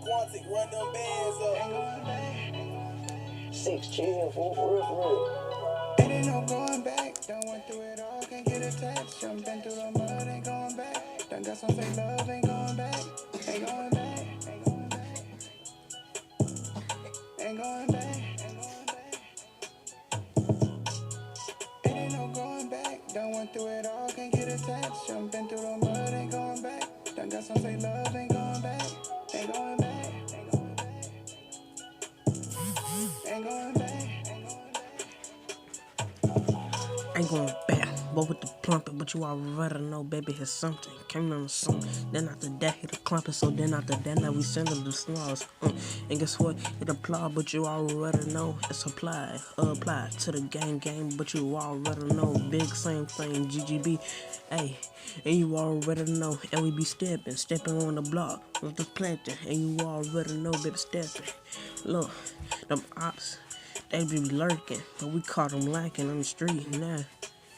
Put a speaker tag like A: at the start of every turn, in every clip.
A: Quantic, run them bands up. Ain't going back.
B: 6 chill, for real.
A: It ain't no going back. Done went through it all, can't get attached. Done been through the mud, ain't going back. Done got some fake love, ain't going back. Ain't going back. Ain't going back. Ain't going back. Ain't going back. It ain't no going back. Done went through it all, can't get attached. Done been through the mud, ain't going back. Done got some fake love, ain't going back. Ain't going back. Ain't going back. Ain't going back.
C: Ain't going back, but with the plumping, but you already know, baby, here's something. Came on the song, then after that, hit the clumping, so then after that, now we send them the snarls. And guess what? It apply, but you already know it's applied. Applied to the game, but you already know. Big same thing, GGB, hey, and you already know. And we be stepping on the block with the planting, and you already know, baby, stepping. Look, them ops. They be lurking, but we caught them lacking on the street.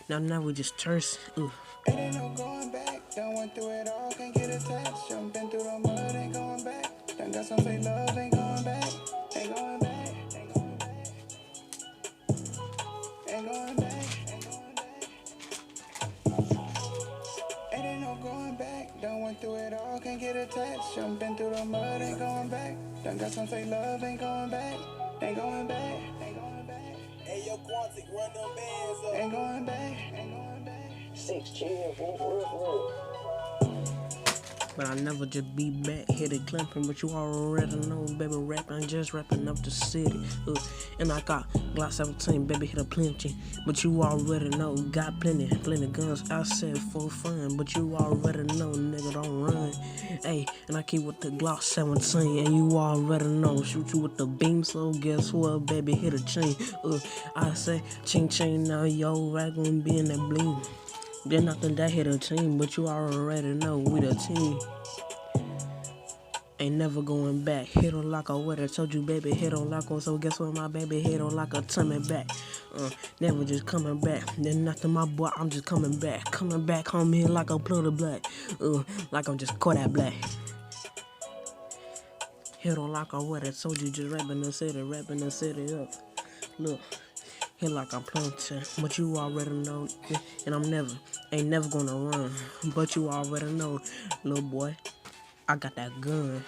C: Now we just terse.
A: It ain't no going back. Done went through it all, can't get attached. Done been through the mud, ain't going back. Done got some fake love, ain't going back. Ain't going back. Ain't going back. Ain't going back. Ain't going back. It ain't no going back. Done went through it all, can't get attached. Done been through the mud, ain't going back. Done got some fake love, ain't going back. Ain't going back. Ain't going back. Hey, yo, Quantic, run them bands up. Ain't going back. Ain't going back.
B: 6 chill, for real.
C: But I never just be back here to clamping, but you already know, baby, rapping, just rapping up the city. And I got Glock 17, baby, hit a plenty, but you already know, got plenty guns. I said for fun, but you already know, nigga, don't run. Hey, and I keep with the Glock 17, and you already know, shoot you with the beam, so guess what, baby, hit a chain. I say, ching ching, now yo, rag gonna be in that bling. Then nothing that hit a team, but you already know we the team. Ain't never going back. Hit on like a what I told you, baby. Hit on like on. So guess what, my baby hit on like a coming back. Never just coming back. Then nothing, my boy. I'm just coming back home here like a plug of black. Like I'm just caught that black. Hit on like a what I told you, just rapping the city up. Look. Hit like I'm planting, but you already know, and ain't never gonna run, but you already know, little boy, I got that gun.